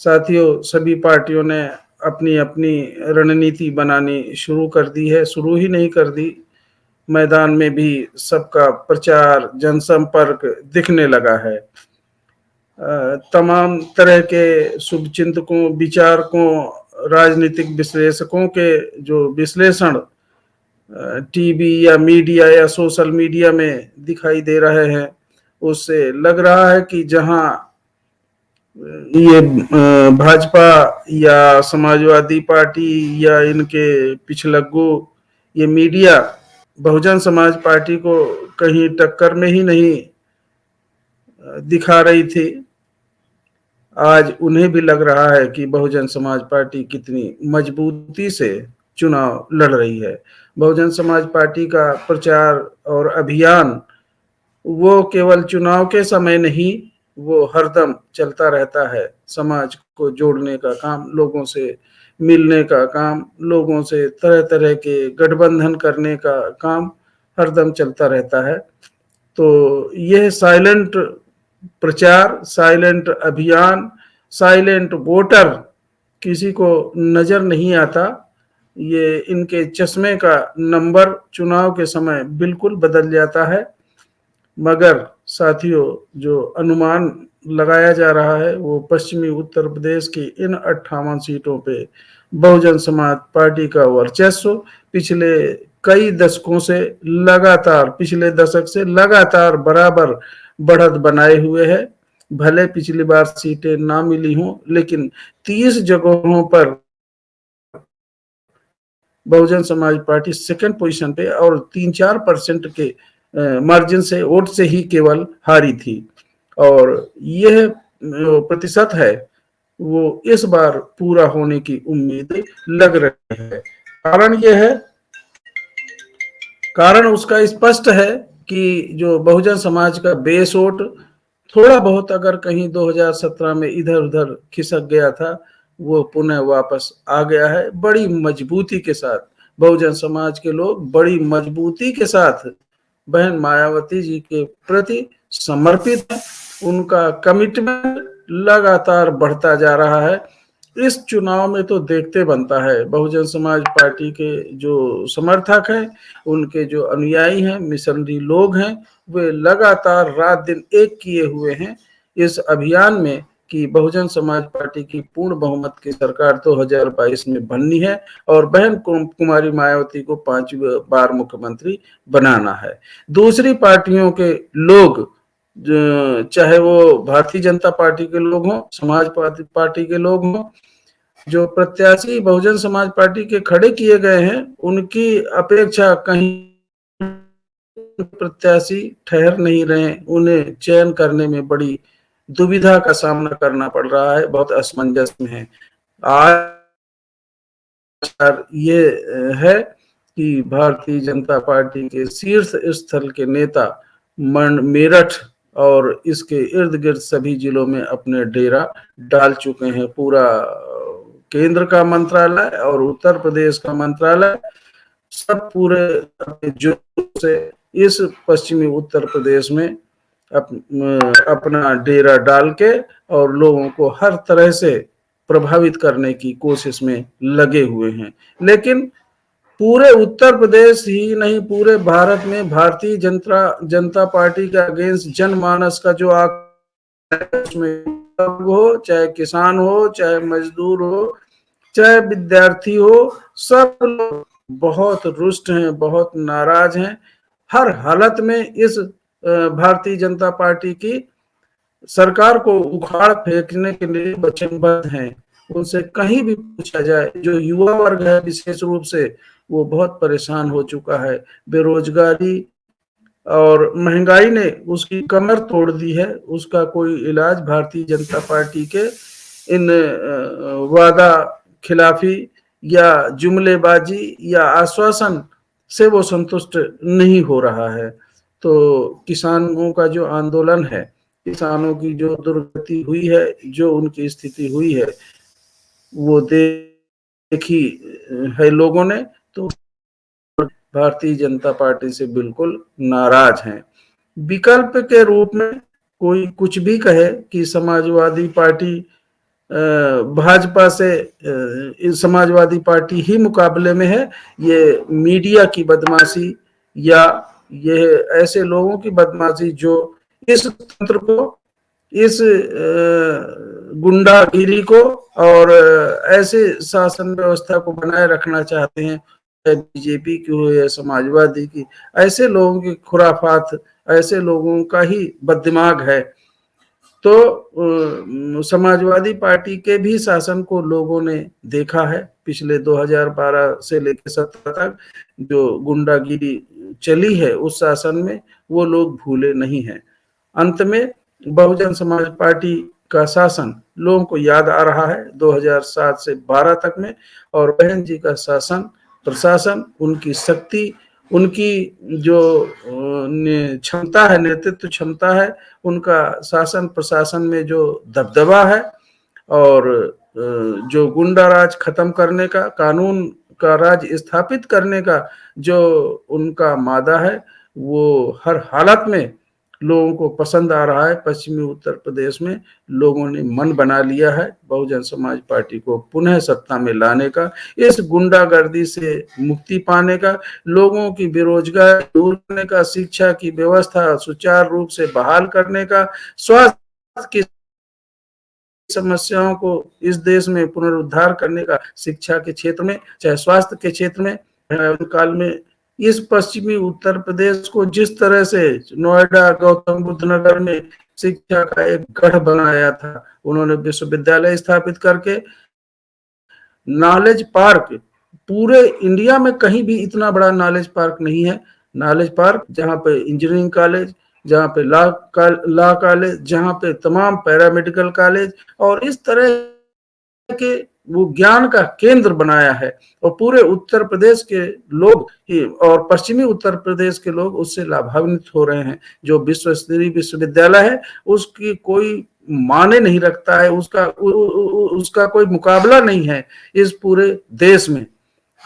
साथियों, सभी पार्टियों ने अपनी अपनी रणनीति बनानी शुरू कर दी है, शुरू ही नहीं कर दी, मैदान में भी सबका प्रचार जनसंपर्क दिखने लगा है। तमाम तरह के शुभचिंतकों, विचारकों, राजनीतिक विश्लेषकों के जो विश्लेषण टीवी या मीडिया या सोशल मीडिया में दिखाई दे रहे हैं, उससे लग रहा है कि जहां ये भाजपा या समाजवादी पार्टी या इनके पिछलग्गू ये मीडिया बहुजन समाज पार्टी को कहीं टक्कर में ही नहीं दिखा रही थी, आज उन्हें भी लग रहा है कि बहुजन समाज पार्टी कितनी मजबूती से चुनाव लड़ रही है। बहुजन समाज पार्टी का प्रचार और अभियान वो केवल चुनाव के समय नहीं, वो हरदम चलता रहता है। समाज को जोड़ने का काम, लोगों से मिलने का काम, लोगों से तरह तरह के गठबंधन करने का काम हरदम चलता रहता है। तो यह साइलेंट प्रचार, साइलेंट अभियान, साइलेंट वोटर किसी को नजर नहीं आता। ये इनके चश्मे का नंबर चुनाव के समय बिल्कुल बदल जाता है। मगर साथियों, जो अनुमान लगाया जा रहा है वो पश्चिमी उत्तर प्रदेश की इन 58 सीटों पे बहुजन समाज पार्टी का वर्चस्व पिछले कई दशकों से लगातार, पिछले दशक से लगातार बराबर बढ़त बनाए हुए है। भले पिछली बार सीटें ना मिली हों, लेकिन 30 जगहों पर Bahujan Samaj party second position पे और 3-4% के मार्जिन से, वोट से ही केवल हारी थी। और यह प्रतिशत है वो इस बार पूरा होने की उम्मीद लग रही है। कारण यह है, कारण उसका स्पष्ट है कि जो बहुजन समाज का बेस वोट थोड़ा बहुत अगर कहीं 2017 में इधर उधर खिसक गया था, वो पुनः वापस आ गया है बड़ी मजबूती के साथ। बहुजन समाज के लोग बड़ी मजबूती के साथ बहन मायावती जी के प्रति समर्पित है। उनका कमिटमेंट लगातार बढ़ता जा रहा है। इस चुनाव में तो देखते बनता है, बहुजन समाज पार्टी के जो समर्थक हैं, उनके जो अनुयायी हैं, मिशनरी लोग हैं, वे लगातार रात दिन एक किए हुए हैं इस अभियान में कि बहुजन समाज पार्टी की पूर्ण बहुमत की सरकार 2022 में बननी है और बहन कुमारी मायावती को 5 बार मुख्यमंत्री बनाना है। दूसरी पार्टियों के लोग, चाहे वो भारतीय जनता पार्टी के लोग हों, समाजवादी पार्टी के लोग हों, जो प्रत्याशी बहुजन समाज पार्टी के खड़े किए गए हैं, उनकी अपेक्षा कहीं प्रत्याशी ठहर नहीं रहे। उन्हें चयन करने में बड़ी दुविधा का सामना करना पड़ रहा है, बहुत असमंजस में है। आज ये है कि भारतीय जनता पार्टी के शीर्ष स्थल के नेता मेरठ और इसके इर्द गिर्द सभी जिलों में अपने डेरा डाल चुके हैं। पूरा केंद्र का मंत्रालय और उत्तर प्रदेश का मंत्रालय सब पूरे जोर से इस पश्चिमी उत्तर प्रदेश में अपना डेरा डाल के और लोगों को हर तरह से प्रभावित करने की कोशिश में लगे हुए हैं। लेकिन पूरे उत्तर प्रदेश ही नहीं, पूरे भारत में भारतीय जनता पार्टी के अगेंस्ट जनमानस का जो उसमें हो, चाहे किसान हो, चाहे मजदूर हो, चाहे विद्यार्थी हो, सब लोग बहुत रुष्ट हैं, बहुत नाराज हैं। हर हालत में इस भारतीय जनता पार्टी की सरकार को उखाड़ फेंकने के लिए वचनबद्ध हैं। उनसे कहीं भी पूछा जाए, जो युवा वर्ग है विशेष रूप से, वो बहुत परेशान हो चुका है। बेरोजगारी और महंगाई ने उसकी कमर तोड़ दी है। उसका कोई इलाज भारतीय जनता पार्टी के इन वादा खिलाफी या जुमलेबाजी या आश्वासन से वो संतुष्ट नहीं हो रहा है। तो किसानों का जो आंदोलन है, किसानों की जो दुर्गति हुई है, जो उनकी स्थिति हुई है, वो देखी है लोगों ने, तो भारतीय जनता पार्टी से बिल्कुल नाराज हैं। विकल्प के रूप में कोई कुछ भी कहे कि समाजवादी पार्टी भाजपा से समाजवादी पार्टी ही मुकाबले में है। ये मीडिया की बदमाशी या ये ऐसे लोगों की बदमाशी जो इस तंत्र को, इस गुंडागिरी को और ऐसे शासन व्यवस्था को बनाए रखना चाहते हैं, बीजेपी की हो या समाजवादी की, ऐसे लोगों की खुराफात, ऐसे लोगों का ही बददिमाग है। तो समाजवादी पार्टी के भी शासन को लोगों ने देखा है पिछले 2012 से लेकर 17 तक जो गुंडागिरी चली है उस शासन में, वो लोग भूले नहीं हैं। अंत में बहुजन समाज पार्टी का शासन लोगों को याद आ रहा है 2007 से 12 तक में, और बहन जी का शासन, प्रशासन, उनकी शक्ति, उनकी जो क्षमता है, नेतृत्व क्षमता है, उनका शासन प्रशासन में जो दबदबा है और जो गुंडा राज खत्म करने का, कानून का राज स्थापित करने का जो उनका मादा है, वो हर हालत में लोगों को पसंद आ रहा है। पश्चिमी उत्तर प्रदेश में लोगों ने मन बना लिया है बहुजन समाज पार्टी को पुनः सत्ता में लाने का, इस गुंडागर्दी से मुक्ति पाने का, लोगों की बेरोजगारी दूर करने का, शिक्षा की व्यवस्था सुचारू रूप से बहाल करने का, स्वास्थ्य की समस्याओं को इस देश में पुनरुद्धार करने का, शिक्षा के क्षेत्र में चाहे स्वास्थ्य के क्षेत्र में। काल में इस पश्चिमी उत्तर प्रदेश को जिस तरह से नोएडा, गौतम बुद्ध नगर में शिक्षा का एक गढ़ बनाया था, उन्होंने विश्वविद्यालय स्थापित करके नॉलेज पार्क, पूरे इंडिया में कहीं भी इतना बड़ा नॉलेज पार्क नहीं है। नॉलेज पार्क जहाँ पे इंजीनियरिंग कॉलेज, जहाँ पे लॉ कॉलेज, जहाँ पे तमाम पैरामेडिकल कॉलेज और इस तरह के वो ज्ञान का केंद्र बनाया है, और पूरे उत्तर प्रदेश के लोग ही और पश्चिमी उत्तर प्रदेश के लोग उससे लाभान्वित हो रहे हैं। जो विश्व स्तरीय विश्वविद्यालय है उसकी कोई माने नहीं रखता है, उसका कोई मुकाबला नहीं है इस पूरे देश में।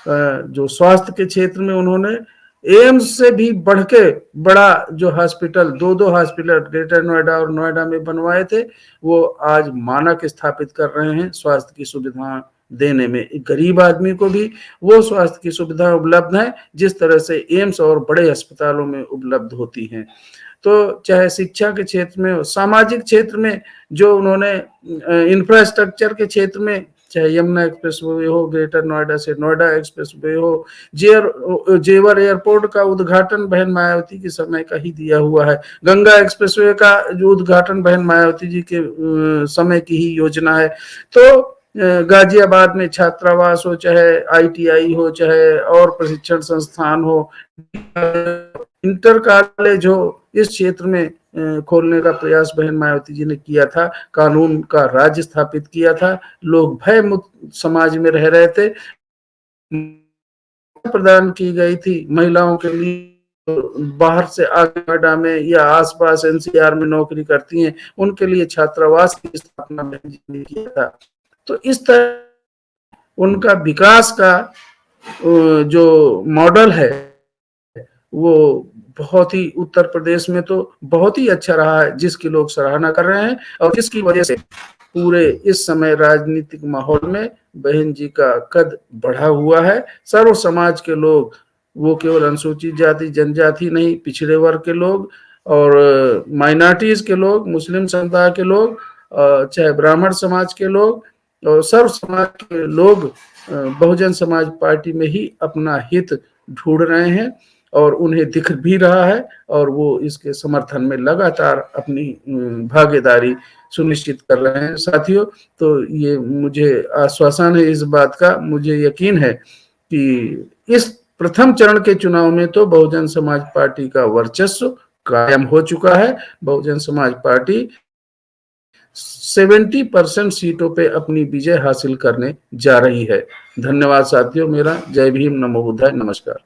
जो स्वास्थ्य के क्षेत्र में उन्होंने एम्स से भी बढ़ के बड़ा जो हॉस्पिटल, दो हॉस्पिटल ग्रेटर नोएडा और नोएडा में बनवाए थे, वो आज मानक स्थापित कर रहे हैं स्वास्थ्य की सुविधा देने में। गरीब आदमी को भी वो स्वास्थ्य की सुविधा उपलब्ध है जिस तरह से एम्स और बड़े अस्पतालों में उपलब्ध होती हैं। तो चाहे शिक्षा के क्षेत्र में हो, सामाजिक क्षेत्र में जो उन्होंने इंफ्रास्ट्रक्चर के क्षेत्र में, चाहे यमुना एक्सप्रेस वे हो, ग्रेटर नोएडा से नोएडा एक्सप्रेस वे हो, जेवर एयरपोर्ट का उद्घाटन बहन मायावती के समय का ही दिया हुआ है, गंगा एक्सप्रेस वे का जो उद्घाटन बहन मायावती जी के समय की ही योजना है। तो गाजियाबाद में छात्रावास हो, चाहे ITI हो, चाहे और प्रशिक्षण संस्थान हो, इंटर कॉलेज हो, इस क्षेत्र में खोलने का प्रयास बहन मायावती जी ने किया था, कानून का राज स्थापित किया था, लोग भय मुक्त समाज में रह रहे थे, प्रदान की गई थी महिलाओं के लिए, बाहर से आगे नोएडा में या आसपास NCR में नौकरी करती हैं, उनके लिए छात्रावास की स्थापना बहन जी ने किया था। तो इस तरह उनका विकास का जो मॉडल है वो बहुत ही उत्तर प्रदेश में तो बहुत ही अच्छा रहा है, जिसकी लोग सराहना कर रहे हैं और जिसकी वजह से पूरे इस समय राजनीतिक माहौल में बहन जी का कद बढ़ा हुआ है। सर्व समाज के लोग, वो केवल अनुसूचित जाति जनजाति नहीं, पिछड़े वर्ग के लोग और माइनॉरिटीज के लोग, मुस्लिम समुदाय के लोग, चाहे ब्राह्मण समाज के लोग और सर्व समाज के लोग बहुजन समाज पार्टी में ही अपना हित ढूंढ रहे हैं और उन्हें दिख भी रहा है, और वो इसके समर्थन में लगातार अपनी भागीदारी सुनिश्चित कर रहे हैं। साथियों, तो ये मुझे आश्वासन है इस बात का, मुझे यकीन है कि इस प्रथम चरण के चुनाव में तो बहुजन समाज पार्टी का वर्चस्व कायम हो चुका है। बहुजन समाज पार्टी 70% सीटों पे अपनी विजय हासिल करने जा रही है। धन्यवाद साथियों, मेरा जय भीम, नमो बुद्धाय, नमस्कार।